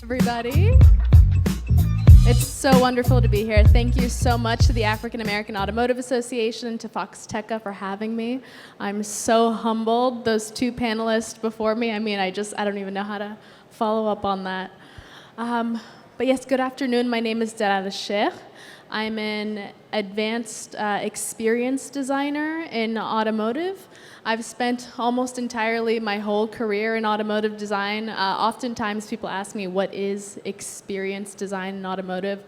everybody. It's so wonderful to be here. Thank you so much to the African American Automotive Association and to Foxxtecca for having me. I'm so humbled. Those two panelists before me, I don't even know how to follow up on that. But yes, good afternoon. My name is Dalal Elsheikh. I'm an advanced experience designer in automotive. I've spent almost entirely my whole career in automotive design. Oftentimes people ask me, what is experience design in automotive?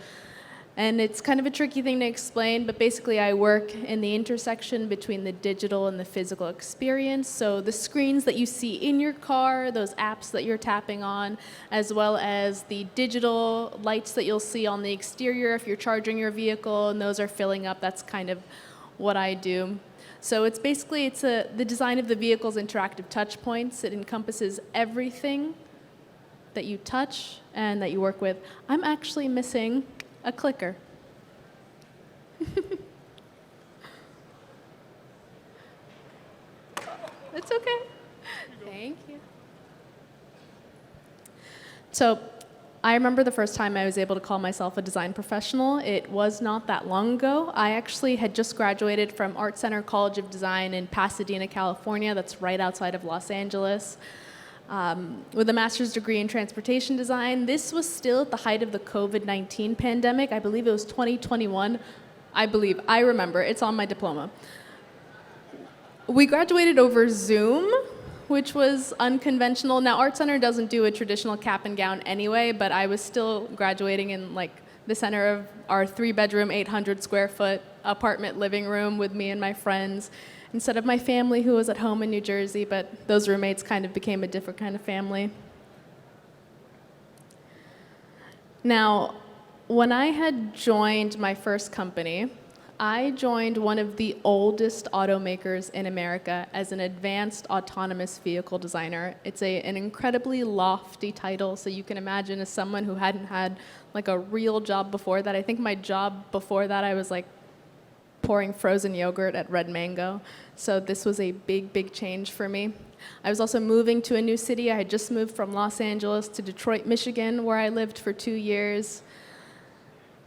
And it's kind of a tricky thing to explain, but basically I work in the intersection between the digital and the physical experience. So the screens that you see in your car, those apps that you're tapping on, as well as the digital lights that you'll see on the exterior if you're charging your vehicle and those are filling up. That's kind of what I do. So it's the design of the vehicle's interactive touch points. It encompasses everything that you touch and that you work with. I'm actually missing a clicker. It's okay. Thank you. So I remember the first time I was able to call myself a design professional. It was not that long ago. I actually had just graduated from Art Center College of Design in Pasadena, California. That's right outside of Los Angeles. With a master's degree in transportation design. This was still at the height of the COVID-19 pandemic. I believe it was 2021. I remember, it's on my diploma. We graduated over Zoom, which was unconventional. Now, Art Center doesn't do a traditional cap and gown anyway, but I was still graduating in the center of our 3-bedroom, 800 square foot apartment living room with me and my friends, instead of my family who was at home in New Jersey, but those roommates kind of became a different kind of family. Now, when I had joined my first company, I joined one of the oldest automakers in America as an advanced autonomous vehicle designer. It's an incredibly lofty title, so you can imagine as someone who hadn't had a real job before that. I think my job before that I was pouring frozen yogurt at Red Mango. So this was a big, big change for me. I was also moving to a new city. I had just moved from Los Angeles to Detroit, Michigan, where I lived for 2 years.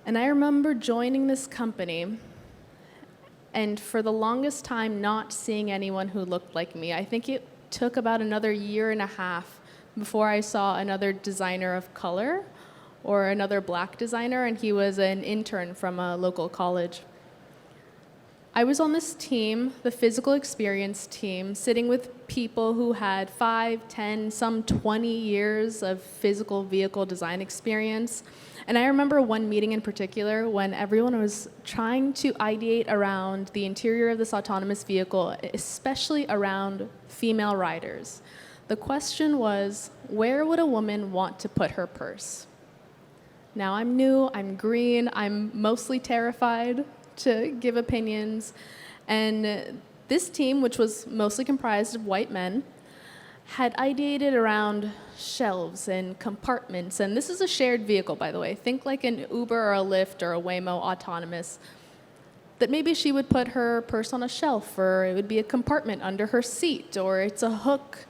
And I remember joining this company and for the longest time not seeing anyone who looked like me. I think it took about another 1.5 years before I saw another designer of color or another black designer, and he was an intern from a local college. I was on this team, the physical experience team, sitting with people who had 5, 10, some 20 years of physical vehicle design experience. And I remember one meeting in particular when everyone was trying to ideate around the interior of this autonomous vehicle, especially around female riders. The question was, where would a woman want to put her purse? Now, I'm new, I'm green, I'm mostly terrified to give opinions. And this team, which was mostly comprised of white men, had ideated around shelves and compartments. And this is a shared vehicle, by the way. Think like an Uber or a Lyft or a Waymo autonomous. That maybe she would put her purse on a shelf, or it would be a compartment under her seat, or it's a hook,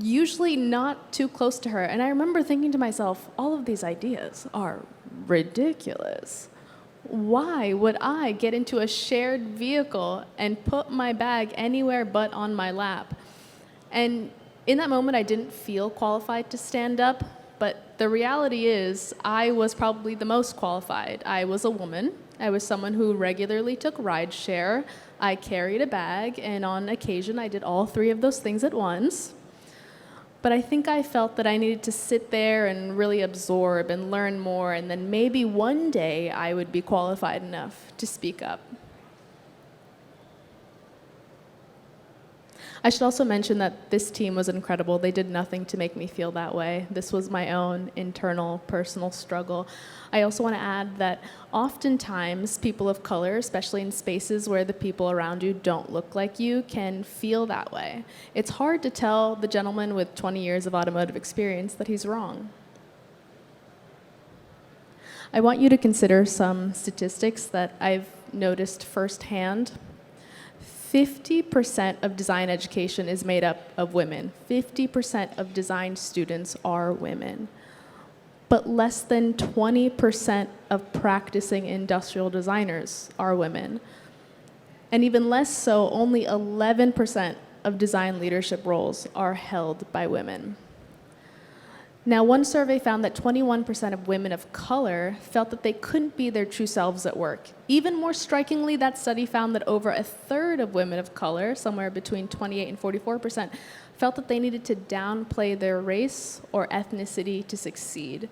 usually not too close to her. And I remember thinking to myself, all of these ideas are ridiculous. Why would I get into a shared vehicle and put my bag anywhere but on my lap? And in that moment, I didn't feel qualified to stand up, but the reality is I was probably the most qualified. I was a woman. I was someone who regularly took rideshare. I carried a bag, and on occasion, I did all 3 of those things at once. But I think I felt that I needed to sit there and really absorb and learn more, and then maybe one day I would be qualified enough to speak up. I should also mention that this team was incredible. They did nothing to make me feel that way. This was my own internal, personal struggle. I also want to add that oftentimes people of color, especially in spaces where the people around you don't look like you, can feel that way. It's hard to tell the gentleman with 20 years of automotive experience that he's wrong. I want you to consider some statistics that I've noticed firsthand. 50% of design education is made up of women. 50% of design students are women. but less than 20% of practicing industrial designers are women. And even less so, only 11% of design leadership roles are held by women. Now, one survey found that 21% of women of color felt that they couldn't be their true selves at work. Even more strikingly, that study found that over a third of women of color, somewhere between 28 and 44%, felt that they needed to downplay their race or ethnicity to succeed.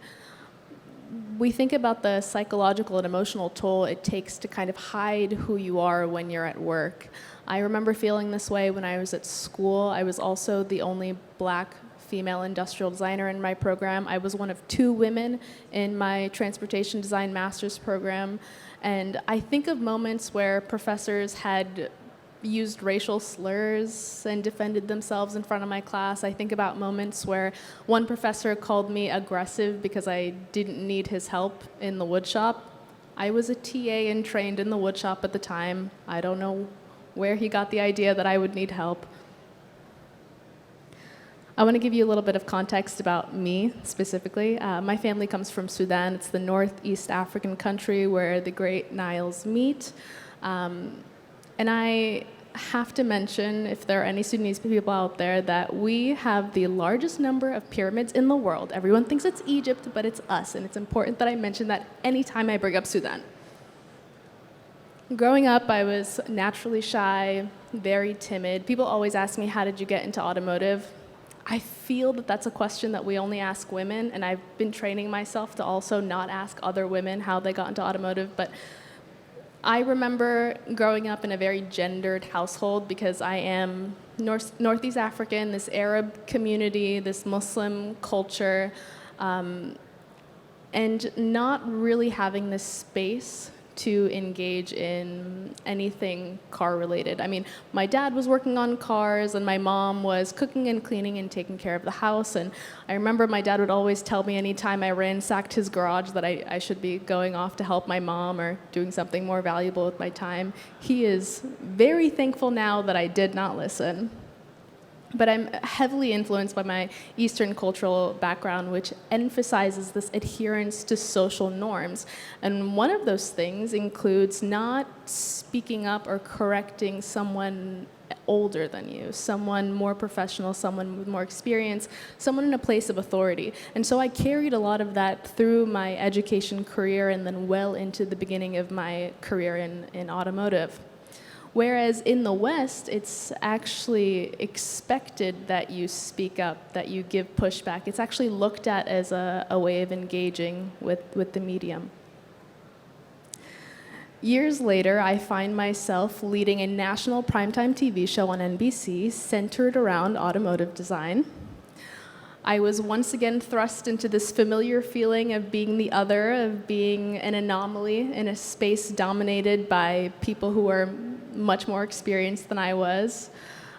We think about the psychological and emotional toll it takes to kind of hide who you are when you're at work. I remember feeling this way when I was at school. I was also the only black female industrial designer in my program. I was one of 2 women in my transportation design master's program. And I think of moments where professors had used racial slurs and defended themselves in front of my class. I think about moments where one professor called me aggressive because I didn't need his help in the wood shop. I was a TA and trained in the wood shop at the time. I don't know where he got the idea that I would need help. I want to give you a little bit of context about me specifically. My family comes from Sudan. It's the northeast African country where the Great Niles meet. And I have to mention, if there are any Sudanese people out there, that we have the largest number of pyramids in the world. Everyone thinks it's Egypt, but it's us, and it's important that I mention that anytime I bring up Sudan. Growing up, I was naturally shy, very timid. People always ask me, how did you get into automotive? I feel that that's a question that we only ask women, and I've been training myself to also not ask other women how they got into automotive, but I remember growing up in a very gendered household because I am Northeast African, this Arab community, this Muslim culture, and not really having this space to engage in anything car-related. I mean, my dad was working on cars, and my mom was cooking and cleaning and taking care of the house. And I remember my dad would always tell me anytime I ransacked his garage that I should be going off to help my mom or doing something more valuable with my time. He is very thankful now that I did not listen. But I'm heavily influenced by my Eastern cultural background, which emphasizes this adherence to social norms. And one of those things includes not speaking up or correcting someone older than you, someone more professional, someone with more experience, someone in a place of authority. And so I carried a lot of that through my education career and then well into the beginning of my career in automotive. Whereas in the West, it's actually expected that you speak up, that you give pushback. It's actually looked at as a way of engaging with the medium. Years later, I find myself leading a national primetime TV show on NBC centered around automotive design. I was once again thrust into this familiar feeling of being the other, of being an anomaly in a space dominated by people who are much more experienced than I was.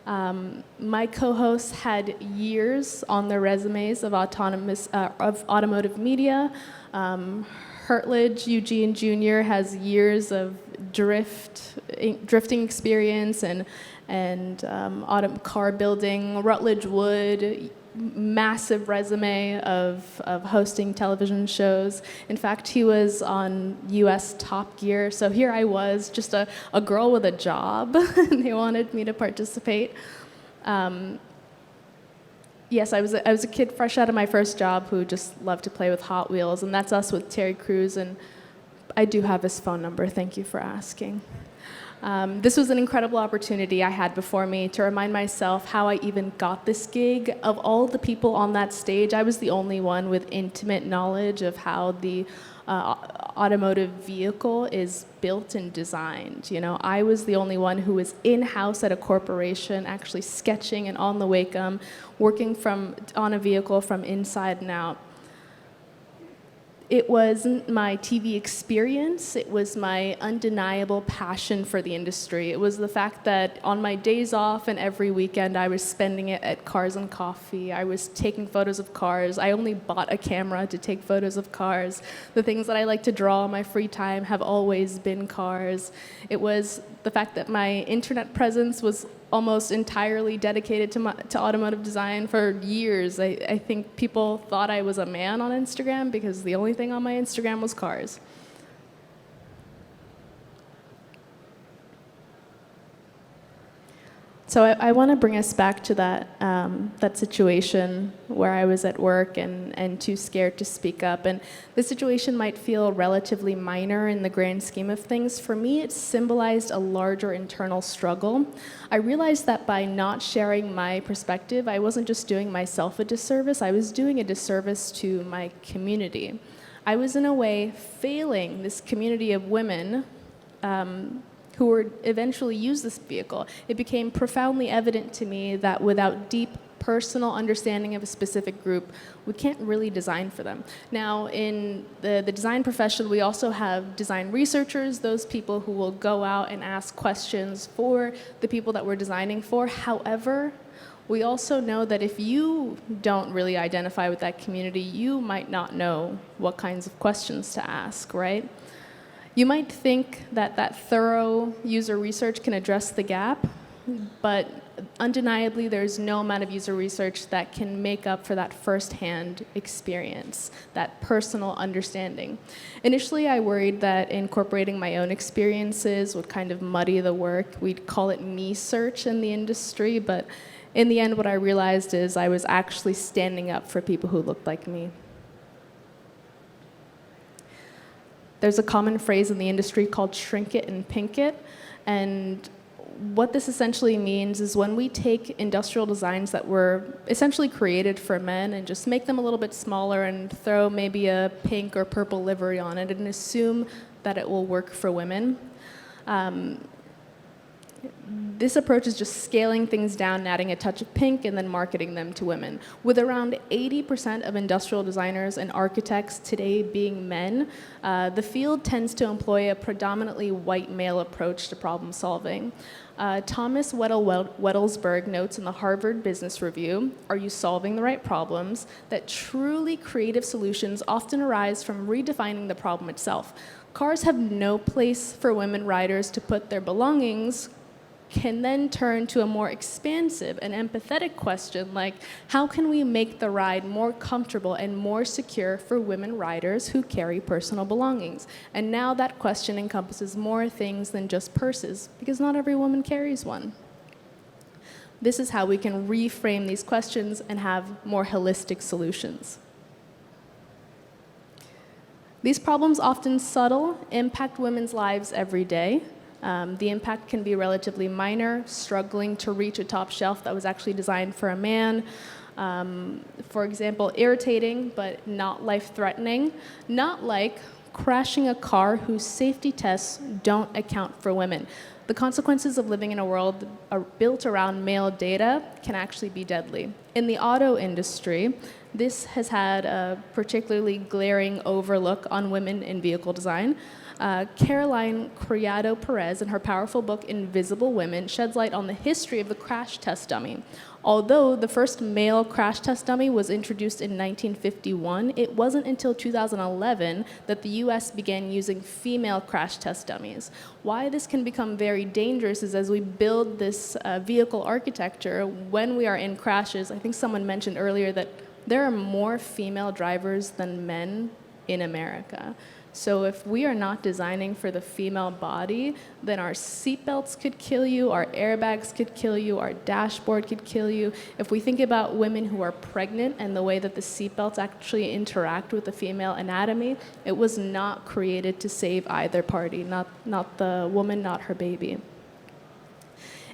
My co-hosts had years on their resumes of automotive media. Hertledge Eugene Jr. has years of drifting experience and car building. Rutledge Wood, massive resume of hosting television shows. In fact, he was on US Top Gear. So here I was, just a girl with a job, and they wanted me to participate. Yes, I was a kid fresh out of my first job who just loved to play with Hot Wheels, and that's us with Terry Crews, and I do have his phone number. Thank you for asking. This was an incredible opportunity I had before me to remind myself how I even got this gig. Of all the people on that stage, I was the only one with intimate knowledge of how the automotive vehicle is built and designed. You know, I was the only one who was in-house at a corporation, actually sketching and on the Wacom, working on a vehicle from inside and out. It wasn't my TV experience, it was my undeniable passion for the industry. It was the fact that on my days off and every weekend I was spending it at Cars and Coffee. I was taking photos of cars. I only bought a camera to take photos of cars. The things that I like to draw in my free time have always been cars. It was the fact that my internet presence was almost entirely dedicated to automotive design for years. I think people thought I was a man on Instagram because the only thing on my Instagram was cars. So I want to bring us back to that situation where I was at work and too scared to speak up. And the situation might feel relatively minor in the grand scheme of things. For me, it symbolized a larger internal struggle. I realized that by not sharing my perspective, I wasn't just doing myself a disservice, I was doing a disservice to my community. I was, in a way, failing this community of women who would eventually use this vehicle. It became profoundly evident to me that without deep personal understanding of a specific group, we can't really design for them. Now, in the design profession, we also have design researchers, those people who will go out and ask questions for the people that we're designing for. However, we also know that if you don't really identify with that community, you might not know what kinds of questions to ask, right? You might think that thorough user research can address the gap, but undeniably there's no amount of user research that can make up for that firsthand experience, that personal understanding. Initially, I worried that incorporating my own experiences would kind of muddy the work. We'd call it me search in the industry, but in the end, what I realized is I was actually standing up for people who looked like me. There's a common phrase in the industry called shrink it and pink it, and what this essentially means is when we take industrial designs that were essentially created for men and just make them a little bit smaller and throw maybe a pink or purple livery on it and assume that it will work for women. This approach is just scaling things down and adding a touch of pink and then marketing them to women. With around 80% of industrial designers and architects today being men, the field tends to employ a predominantly white male approach to problem solving. Thomas Wettelsberg notes in the Harvard Business Review, "Are you solving the right problems?" that truly creative solutions often arise from redefining the problem itself. Cars have no place for women riders to put their belongings, can then turn to a more expansive and empathetic question like, how can we make the ride more comfortable and more secure for women riders who carry personal belongings? And now that question encompasses more things than just purses, because not every woman carries one. This is how we can reframe these questions and have more holistic solutions. These problems, often subtle, impact women's lives every day. The impact can be relatively minor, struggling to reach a top shelf that was actually designed for a man. For example, irritating but not life-threatening, not like crashing a car whose safety tests don't account for women. The consequences of living in a world built around male data can actually be deadly. In the auto industry, this has had a particularly glaring overlook on women in vehicle design. Caroline Criado Perez, in her powerful book Invisible Women, sheds light on the history of the crash test dummy. Although the first male crash test dummy was introduced in 1951, it wasn't until 2011 that the US began using female crash test dummies. Why this can become very dangerous is as we build this vehicle architecture, when we are in crashes, I think someone mentioned earlier that there are more female drivers than men in America. So if we are not designing for the female body, then our seatbelts could kill you, our airbags could kill you, our dashboard could kill you. If we think about women who are pregnant and the way that the seatbelts actually interact with the female anatomy, it was not created to save either party, not the woman, not her baby.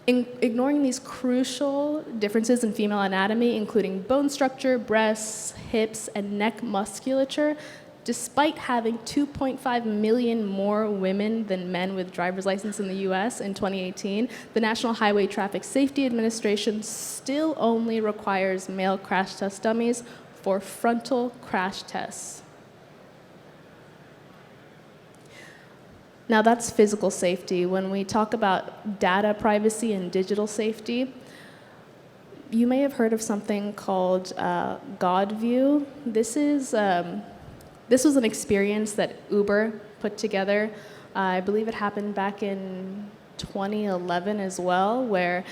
Ignoring these crucial differences in female anatomy, including bone structure, breasts, hips, and neck musculature, despite having 2.5 million more women than men with driver's license in the US in 2018, the National Highway Traffic Safety Administration still only requires male crash test dummies for frontal crash tests. Now that's physical safety. When we talk about data privacy and digital safety, you may have heard of something called God View. This was an experience that Uber put together. I believe it happened back in 2011 as well, where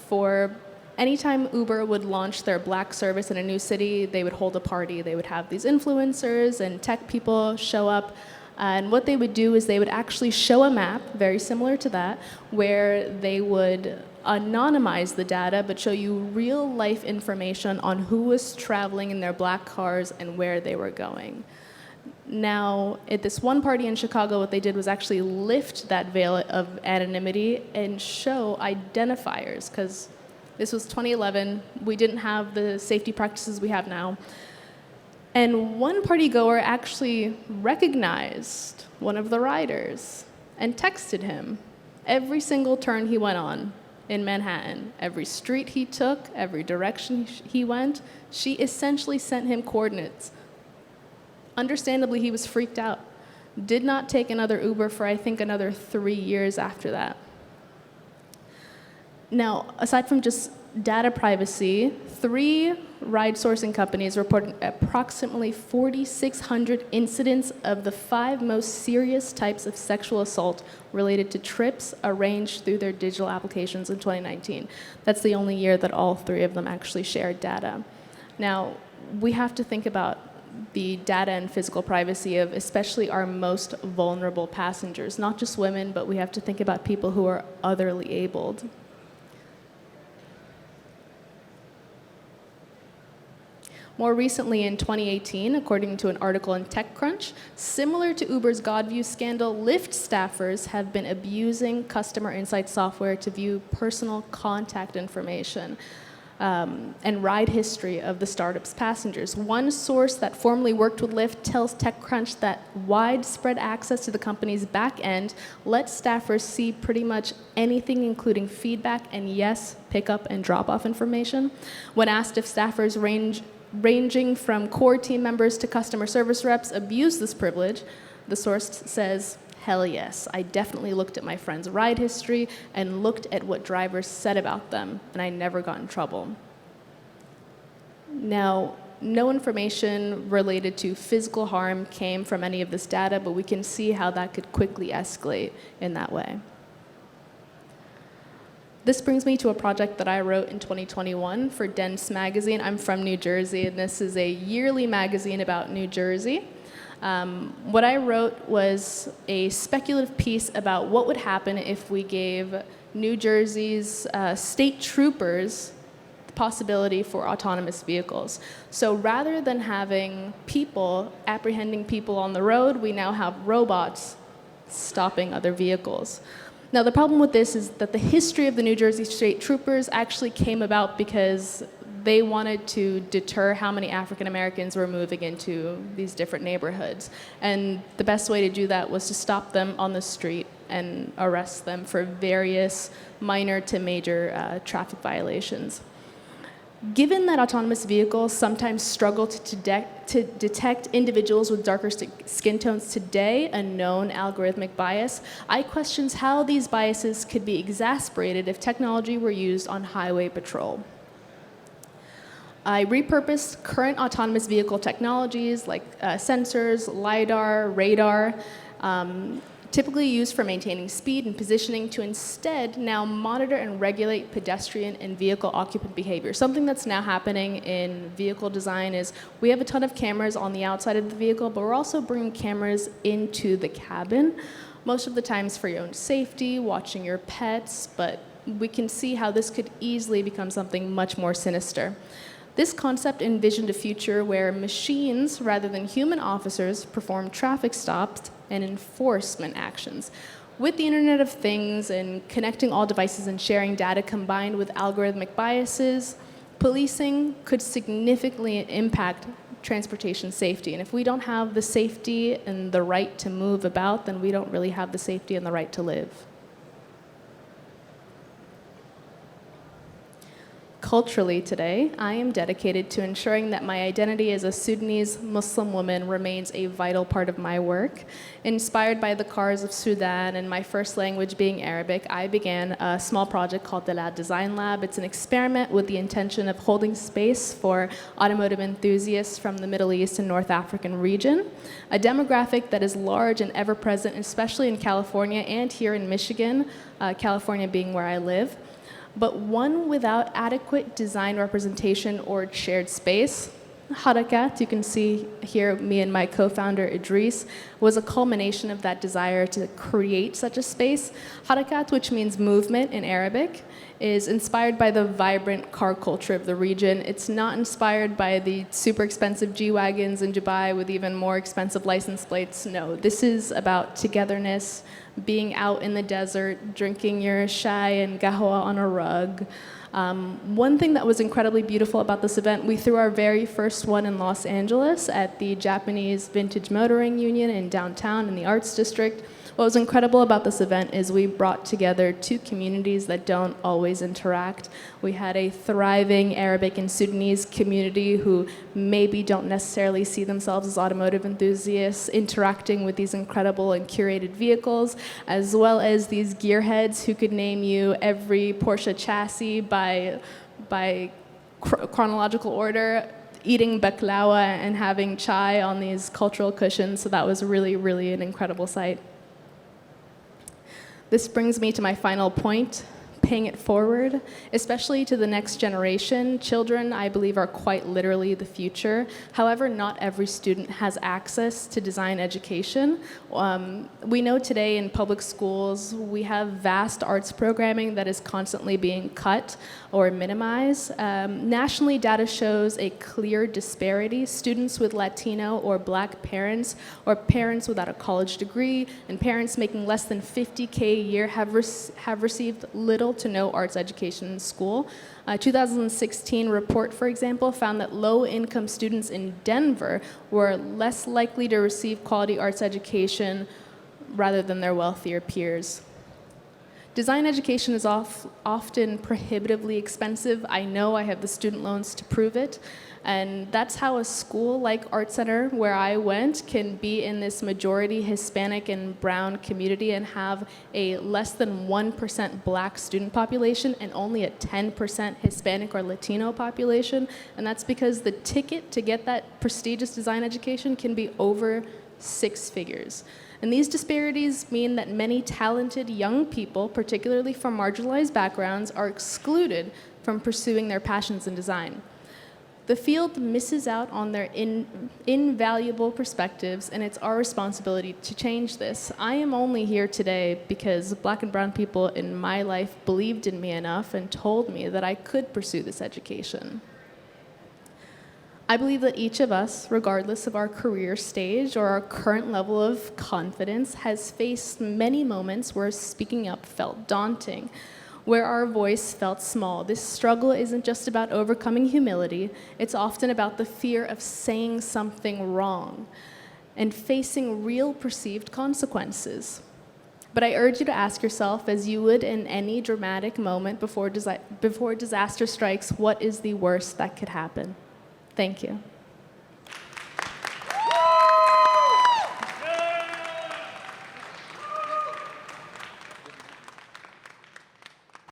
for anytime Uber would launch their black service in a new city, they would hold a party. They would have these influencers and tech people show up. And what they would do is they would actually show a map, very similar to that, where they would anonymize the data but show you real life information on who was traveling in their black cars and where they were going. Now, at this one party in Chicago, what they did was actually lift that veil of anonymity and show identifiers, because this was 2011. We didn't have the safety practices we have now. And one party goer actually recognized one of the riders and texted him every single turn he went on in Manhattan, every street he took, every direction he went. She essentially sent him coordinates. Understandably, he was freaked out. Did not take another Uber for, I think, another 3 years after that. Now, aside from just data privacy, 3 ride sourcing companies reported approximately 4,600 incidents of the 5 most serious types of sexual assault related to trips arranged through their digital applications in 2019. That's the only year that all 3 of them actually shared data. Now, we have to think about the data and physical privacy of especially our most vulnerable passengers, not just women, but we have to think about people who are otherly abled. More recently, in 2018, according to an article in TechCrunch, similar to Uber's Godview scandal, Lyft staffers have been abusing customer insight software to view personal contact information and ride history of the startup's passengers. One source that formerly worked with Lyft tells TechCrunch that widespread access to the company's back end lets staffers see pretty much anything, including feedback and, yes, pickup and drop-off information. When asked if staffers ranging from core team members to customer service reps abuse this privilege, the source says, "Hell yes, I definitely looked at my friend's ride history and looked at what drivers said about them, and I never got in trouble." Now, no information related to physical harm came from any of this data, but we can see how that could quickly escalate in that way. This brings me to a project that I wrote in 2021 for Dense Magazine. I'm from New Jersey, and this is a yearly magazine about New Jersey. What I wrote was a speculative piece about what would happen if we gave New Jersey's state troopers the possibility for autonomous vehicles. So rather than having people apprehending people on the road, we now have robots stopping other vehicles. Now, the problem with this is that the history of the New Jersey State Troopers actually came about because they wanted to deter how many African Americans were moving into these different neighborhoods. And the best way to do that was to stop them on the street and arrest them for various minor to major traffic violations. Given that autonomous vehicles sometimes struggle to detect individuals with darker skin tones today, a known algorithmic bias, I question how these biases could be exacerbated if technology were used on highway patrol. I repurposed current autonomous vehicle technologies like sensors, LiDAR, radar, typically used for maintaining speed and positioning, to instead now monitor and regulate pedestrian and vehicle occupant behavior. Something that's now happening in vehicle design is we have a ton of cameras on the outside of the vehicle, but we're also bringing cameras into the cabin, most of the times for your own safety, watching your pets, but we can see how this could easily become something much more sinister. This concept envisioned a future where machines, rather than human officers, perform traffic stops and enforcement actions. With the Internet of Things and connecting all devices and sharing data combined with algorithmic biases, policing could significantly impact transportation safety. And if we don't have the safety and the right to move about, then we don't really have the safety and the right to live. Culturally today, I am dedicated to ensuring that my identity as a Sudanese Muslim woman remains a vital part of my work. Inspired by the cars of Sudan and my first language being Arabic, I began a small project called Dalal Design Lab. It's an experiment with the intention of holding space for automotive enthusiasts from the Middle East and North African region, a demographic that is large and ever-present, especially in California and here in Michigan, California being where I live. but one without adequate design representation or shared space. Harakat, you can see here me and my co-founder Idris, was a culmination of that desire to create such a space. Harakat, which means movement in Arabic, is inspired by the vibrant car culture of the region. It's not inspired by the super expensive G-Wagons in Dubai with even more expensive license plates. No, this is about togetherness, being out in the desert, drinking your shai and qahwa on a rug. One thing that was incredibly beautiful about this event, we threw our very first one in Los Angeles at the Japanese Vintage Motoring Union in downtown in the Arts District. What was incredible about this event is we brought together two communities that don't always interact. We had a thriving Arabic and Sudanese community who maybe don't necessarily see themselves as automotive enthusiasts interacting with these incredible and curated vehicles, as well as these gearheads who could name you every Porsche chassis by chronological order, eating baklawa and having chai on these cultural cushions. So that was really, really an incredible sight. This brings me to my final point, paying it forward, especially to the next generation. Children, I believe, are quite literally the future. However, not every student has access to design education. We know today in public schools, we have vast arts programming that is constantly being cut or minimized. Nationally, data shows a clear disparity. Students with Latino or Black parents, or parents without a college degree, and parents making less than $50K a year have received little to no arts education in school. A 2016 report, for example, found that low-income students in Denver were less likely to receive quality arts education rather than their wealthier peers. Design education is often prohibitively expensive. I know I have the student loans to prove it. And that's how a school like Art Center, where I went, can be in this majority Hispanic and brown community and have a less than 1% Black student population and only a 10% Hispanic or Latino population. And that's because the ticket to get that prestigious design education can be over 6 figures. And these disparities mean that many talented young people, particularly from marginalized backgrounds, are excluded from pursuing their passions in design. The field misses out on their invaluable perspectives, and it's our responsibility to change this. I am only here today because Black and brown people in my life believed in me enough and told me that I could pursue this education. I believe that each of us, regardless of our career stage or our current level of confidence, has faced many moments where speaking up felt daunting, where our voice felt small. This struggle isn't just about overcoming humility, it's often about the fear of saying something wrong and facing real perceived consequences. But I urge you to ask yourself, as you would in any dramatic moment before disaster strikes, what is the worst that could happen? Thank you.